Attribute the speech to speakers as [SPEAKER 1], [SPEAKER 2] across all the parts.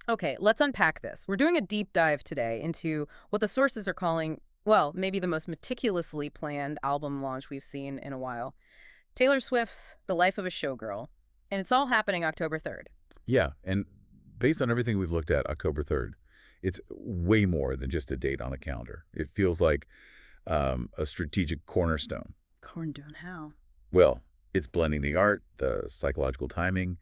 [SPEAKER 1] Okay, let's unpack this. We're doing a deep dive today into what the sources are calling, well, maybe the most meticulously planned album launch we've seen in a while. Taylor Swift's The Life of a Showgirl. And it's all happening October 3rd.
[SPEAKER 2] Yeah, and based on everything we've looked at, October 3rd, it's way more than just a date on the calendar. It feels like a strategic cornerstone.
[SPEAKER 1] Corndone, how?
[SPEAKER 2] Well, it's blending the art, the psychological timing,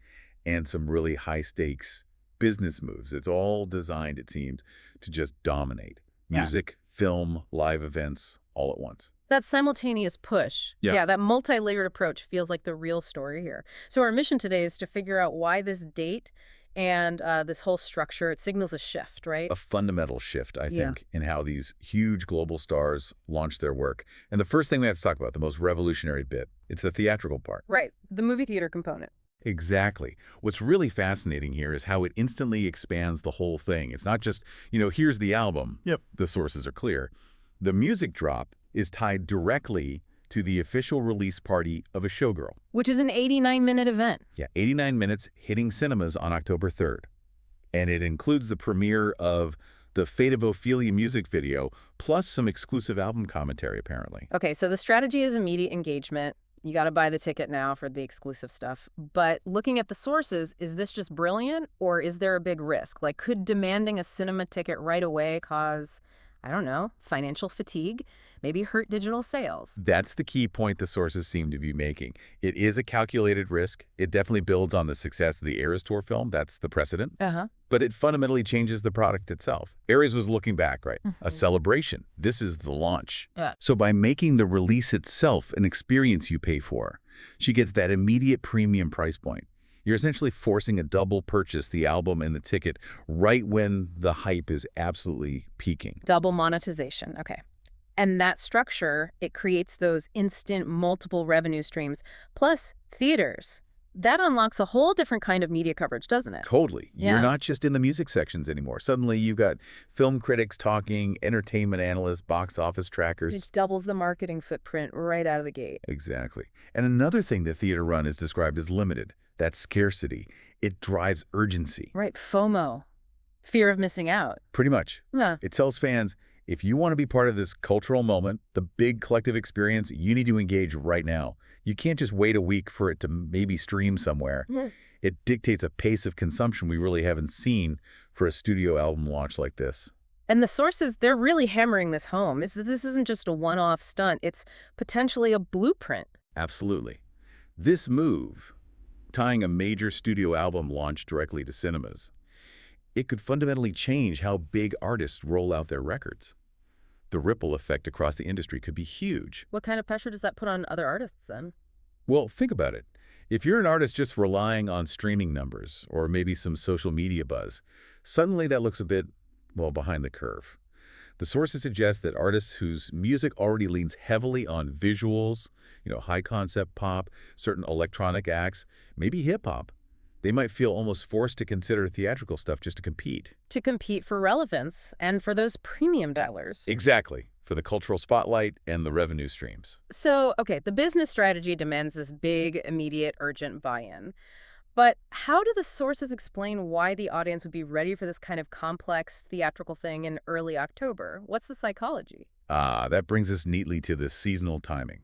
[SPEAKER 2] and some really high-stakes business moves. It's all designed, it seems, to just dominate.
[SPEAKER 1] Yeah.
[SPEAKER 2] Music, film, live events, all at once.
[SPEAKER 1] That simultaneous push.
[SPEAKER 2] Yeah.
[SPEAKER 1] Yeah, that multi-layered approach feels like the real story here. So our mission today is to figure out why this date and this whole structure, it signals a shift, right?
[SPEAKER 2] A fundamental shift, I
[SPEAKER 1] Yeah.
[SPEAKER 2] think, in how these huge global stars launch their work. And the first thing we have to talk about, the most revolutionary bit, it's the theatrical part.
[SPEAKER 1] Right, the movie theater component.
[SPEAKER 2] Exactly. What's really fascinating here is how it instantly expands the whole thing. It's not just, here's the album. Yep, the sources are clear. The music drop is tied directly to the official release party of A Showgirl.
[SPEAKER 1] Which is an 89-minute event.
[SPEAKER 2] Yeah, 89 minutes hitting cinemas on October 3rd. And it includes the premiere of the Fate of Ophelia music video, plus some exclusive album commentary, apparently.
[SPEAKER 1] Okay, so the strategy is immediate engagement. You got to buy the ticket now for the exclusive stuff. But looking at the sources, is this just brilliant or is there a big risk? Like, could demanding a cinema ticket right away cause, I don't know, financial fatigue? Maybe hurt digital sales?
[SPEAKER 2] That's the key point the sources seem to be making. It is a calculated risk. It definitely builds on the success of the Eras Tour film. That's the precedent.
[SPEAKER 1] Uh-huh.
[SPEAKER 2] But it fundamentally changes the product itself. Ares was looking back, right? A celebration. This is the launch.
[SPEAKER 1] Yeah.
[SPEAKER 2] So by making the release itself an experience you pay for, she gets that immediate premium price point. You're essentially forcing a double purchase, the album and the ticket, right when the hype is absolutely peaking.
[SPEAKER 1] Double monetization. Okay. And that structure, it creates those instant multiple revenue streams, plus theaters. That unlocks a whole different kind of media coverage, doesn't it?
[SPEAKER 2] Totally.
[SPEAKER 1] Yeah.
[SPEAKER 2] You're not just in the music sections anymore. Suddenly you've got film critics talking, entertainment analysts, box office trackers.
[SPEAKER 1] It doubles the marketing footprint right out of the gate.
[SPEAKER 2] Exactly. And another thing the theater run is described as limited, that scarcity. It drives urgency.
[SPEAKER 1] Right, FOMO, fear of missing out.
[SPEAKER 2] Pretty much.
[SPEAKER 1] Yeah.
[SPEAKER 2] It tells fans, if you want to be part of this cultural moment, the big collective experience, you need to engage right now. You can't just wait a week for it to maybe stream somewhere.
[SPEAKER 1] Yeah.
[SPEAKER 2] It dictates a pace of consumption we really haven't seen for a studio album launch like this.
[SPEAKER 1] And the sources, they're really hammering this home. This isn't just a one-off stunt. It's potentially a blueprint.
[SPEAKER 2] Absolutely. This move, tying a major studio album launch directly to cinemas, it could fundamentally change how big artists roll out their records. The ripple effect across the industry could be huge.
[SPEAKER 1] What kind of pressure does that put on other artists then?
[SPEAKER 2] Well, think about it. If you're an artist just relying on streaming numbers or maybe some social media buzz, suddenly that looks a bit, well, behind the curve. The sources suggest that artists whose music already leans heavily on visuals, high-concept pop, certain electronic acts, maybe hip-hop, they might feel almost forced to consider theatrical stuff just to compete.
[SPEAKER 1] To compete for relevance and for those premium dollars.
[SPEAKER 2] Exactly, for the cultural spotlight and the revenue streams.
[SPEAKER 1] So, okay, the business strategy demands this big, immediate, urgent buy-in. But how do the sources explain why the audience would be ready for this kind of complex theatrical thing in early October? What's the psychology?
[SPEAKER 2] That brings us neatly to the seasonal timing.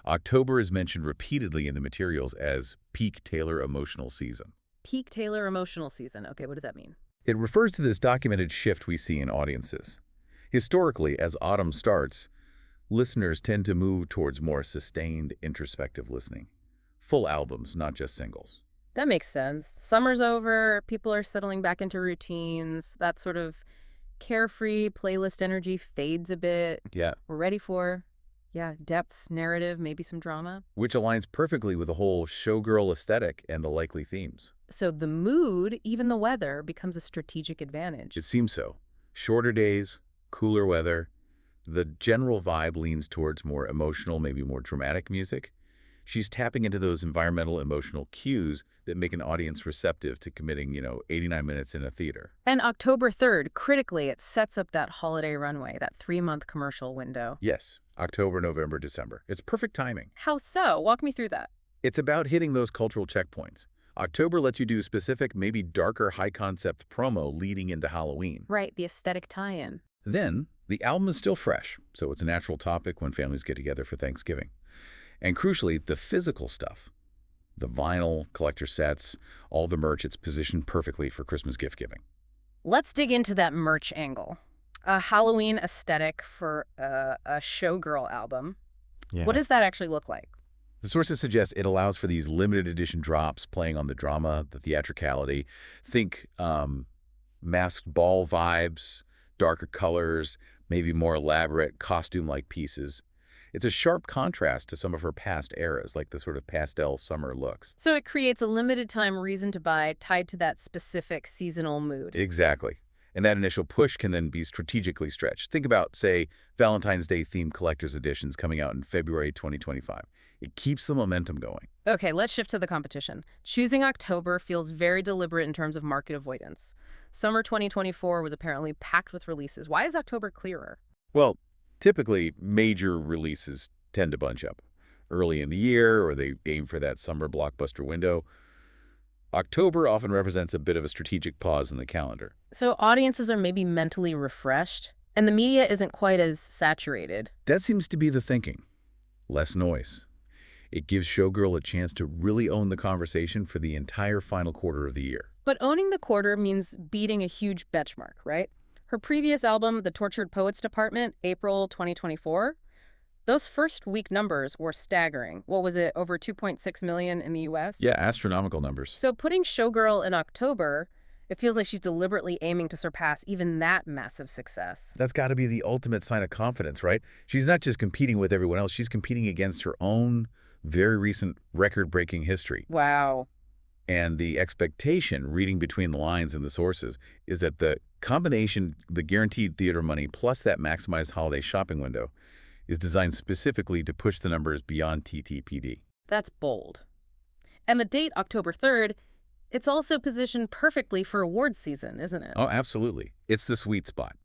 [SPEAKER 2] October is mentioned repeatedly in the materials as peak Taylor emotional season.
[SPEAKER 1] Peak Taylor emotional season. Okay, what does that mean?
[SPEAKER 2] It refers to this documented shift we see in audiences. Historically, as autumn starts, listeners tend to move towards more sustained, introspective listening. Full albums, not just singles.
[SPEAKER 1] That makes sense. Summer's over, people are settling back into routines. That sort of carefree playlist energy fades a bit.
[SPEAKER 2] Yeah.
[SPEAKER 1] We're ready for, depth, narrative, maybe some drama.
[SPEAKER 2] Which aligns perfectly with the whole showgirl aesthetic and the likely themes.
[SPEAKER 1] So the mood, even the weather, becomes a strategic advantage.
[SPEAKER 2] It seems so. Shorter days, cooler weather. The general vibe leans towards more emotional, maybe more dramatic music. She's tapping into those environmental emotional cues that make an audience receptive to committing, 89 minutes in a theater.
[SPEAKER 1] And October 3rd, critically, it sets up that holiday runway, that 3-month commercial window.
[SPEAKER 2] Yes, October, November, December. It's perfect timing.
[SPEAKER 1] How so? Walk me through that.
[SPEAKER 2] It's about hitting those cultural checkpoints. October lets you do specific, maybe darker high-concept promo leading into Halloween.
[SPEAKER 1] Right, the aesthetic tie-in.
[SPEAKER 2] Then, the album is still fresh, so it's a natural topic when families get together for Thanksgiving. And crucially, the physical stuff. The vinyl, collector sets, all the merch, it's positioned perfectly for Christmas gift giving.
[SPEAKER 1] Let's dig into that merch angle. A Halloween aesthetic for a showgirl album.
[SPEAKER 2] Yeah.
[SPEAKER 1] What does that actually look like?
[SPEAKER 2] The sources suggest it allows for these limited edition drops playing on the drama, the theatricality. Think masked ball vibes, darker colors, maybe more elaborate costume-like pieces. It's a sharp contrast to some of her past eras, like the sort of pastel summer looks.
[SPEAKER 1] So it creates a limited time reason to buy tied to that specific seasonal mood.
[SPEAKER 2] Exactly. And that initial push can then be strategically stretched. Think about, say, Valentine's Day themed collector's editions coming out in February 2025. It keeps the momentum going.
[SPEAKER 1] Okay, let's shift to the competition. Choosing October feels very deliberate in terms of market avoidance. Summer 2024 was apparently packed with releases. Why is October clearer?
[SPEAKER 2] Well, typically, major releases tend to bunch up early in the year, or they aim for that summer blockbuster window. October often represents a bit of a strategic pause in the calendar.
[SPEAKER 1] So audiences are maybe mentally refreshed, and the media isn't quite as saturated.
[SPEAKER 2] That seems to be the thinking. Less noise. It gives Showgirl a chance to really own the conversation for the entire final quarter of the year.
[SPEAKER 1] But owning the quarter means beating a huge benchmark, right? Her previous album, The Tortured Poets Department, April 2024, those first week numbers were staggering. What was it, over 2.6 million in the US?
[SPEAKER 2] Yeah, astronomical numbers.
[SPEAKER 1] So putting Showgirl in October, it feels like she's deliberately aiming to surpass even that massive success.
[SPEAKER 2] That's got to be the ultimate sign of confidence, right? She's not just competing with everyone else, she's competing against her own very recent record-breaking history.
[SPEAKER 1] Wow.
[SPEAKER 2] And the expectation, reading between the lines in the sources, is that the combination, the guaranteed theater money plus that maximized holiday shopping window, is designed specifically to push the numbers beyond TTPD.
[SPEAKER 1] That's bold. And the date, October 3rd, it's also positioned perfectly for awards season, isn't it?
[SPEAKER 2] Oh, absolutely. It's the sweet spot.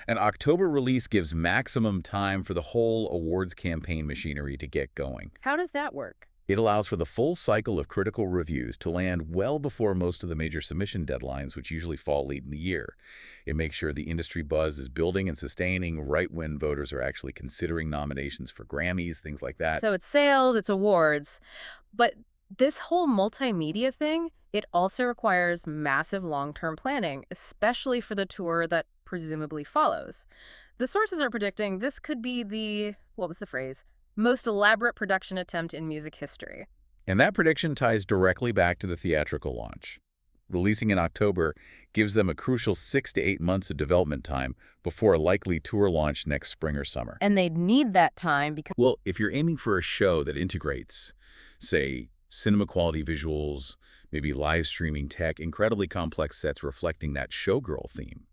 [SPEAKER 2] An October release gives maximum time for the whole awards campaign machinery to get going.
[SPEAKER 1] How does that work?
[SPEAKER 2] It allows for the full cycle of critical reviews to land well before most of the major submission deadlines, which usually fall late in the year. It makes sure the industry buzz is building and sustaining right when voters are actually considering nominations for Grammys, things like that.
[SPEAKER 1] So it's sales, it's awards. But this whole multimedia thing, it also requires massive long-term planning, especially for the tour that presumably follows. The sources are predicting this could be the, what was the phrase? Most elaborate production attempt in music history.
[SPEAKER 2] And that prediction ties directly back to the theatrical launch. Releasing in October gives them a crucial 6 to 8 months of development time before a likely tour launch next spring or summer.
[SPEAKER 1] And they'd need that time because...
[SPEAKER 2] Well, if you're aiming for a show that integrates, say, cinema-quality visuals, maybe live streaming tech, incredibly complex sets reflecting that showgirl theme,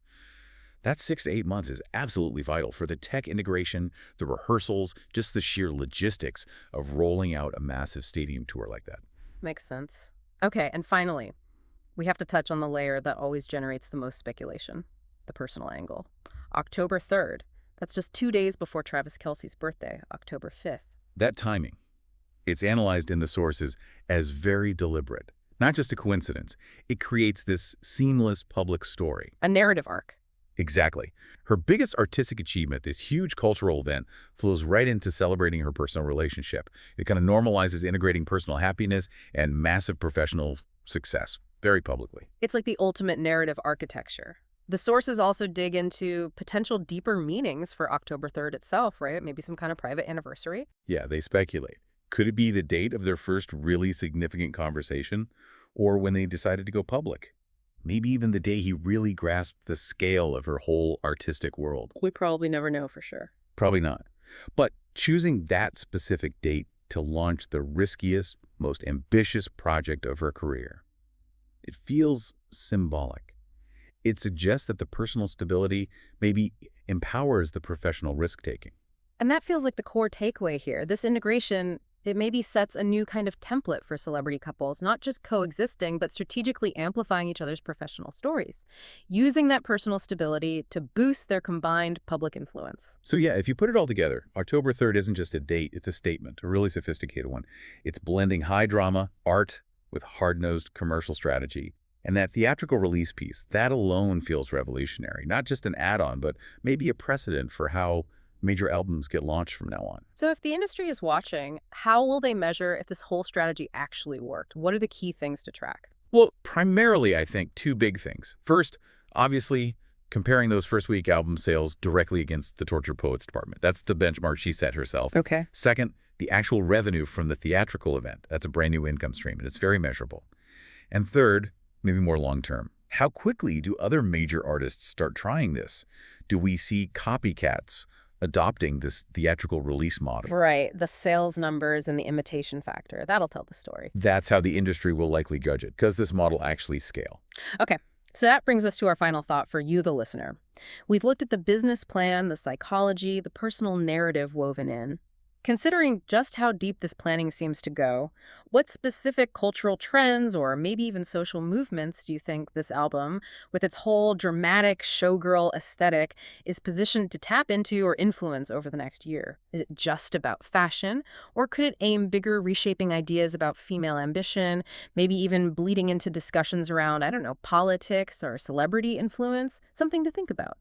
[SPEAKER 2] that 6 to 8 months is absolutely vital for the tech integration, the rehearsals, just the sheer logistics of rolling out a massive stadium tour like that.
[SPEAKER 1] Makes sense. Okay, and finally, we have to touch on the layer that always generates the most speculation, the personal angle. October 3rd, that's just 2 days before Travis Kelce's birthday, October 5th.
[SPEAKER 2] That timing, it's analyzed in the sources as very deliberate, not just a coincidence. It creates this seamless public story.
[SPEAKER 1] A narrative arc.
[SPEAKER 2] Exactly. Her biggest artistic achievement, this huge cultural event, flows right into celebrating her personal relationship. It kind of normalizes integrating personal happiness and massive professional success very publicly.
[SPEAKER 1] It's like the ultimate narrative architecture. The sources also dig into potential deeper meanings for October 3rd itself, right? Maybe some kind of private anniversary.
[SPEAKER 2] Yeah, they speculate. Could it be the date of their first really significant conversation, or when they decided to go public? Maybe even the day he really grasped the scale of her whole artistic world.
[SPEAKER 1] We probably never know for sure.
[SPEAKER 2] Probably not. But choosing that specific date to launch the riskiest, most ambitious project of her career, it feels symbolic. It suggests that the personal stability maybe empowers the professional risk-taking.
[SPEAKER 1] And that feels like the core takeaway here. This integration, it maybe sets a new kind of template for celebrity couples, not just coexisting, but strategically amplifying each other's professional stories, using that personal stability to boost their combined public influence.
[SPEAKER 2] So yeah, if you put it all together, October 3rd isn't just a date, it's a statement, a really sophisticated one. It's blending high drama, art, with hard-nosed commercial strategy. And that theatrical release piece, that alone feels revolutionary. Not just an add-on, but maybe a precedent for how major albums get launched from now on.
[SPEAKER 1] So if the industry is watching, how will they measure if this whole strategy actually worked? What are the key things to track?
[SPEAKER 2] Well, primarily, I think, two big things. First, obviously, comparing those first-week album sales directly against the Tortured Poets department. That's the benchmark she set herself.
[SPEAKER 1] Okay.
[SPEAKER 2] Second, the actual revenue from the theatrical event. That's a brand new income stream, and it's very measurable. And third, maybe more long-term, how quickly do other major artists start trying this? Do we see copycats adopting this theatrical release model?
[SPEAKER 1] Right. The sales numbers and the imitation factor. That'll tell the story.
[SPEAKER 2] That's how the industry will likely judge it, because this model actually scale.
[SPEAKER 1] Okay. So that brings us to our final thought for you, the listener. We've looked at the business plan, the psychology, the personal narrative woven in. Considering just how deep this planning seems to go, what specific cultural trends or maybe even social movements do you think this album, with its whole dramatic showgirl aesthetic, is positioned to tap into or influence over the next year? Is it just about fashion, or could it aim bigger, reshaping ideas about female ambition, maybe even bleeding into discussions around, I don't know, politics or celebrity influence? Something to think about.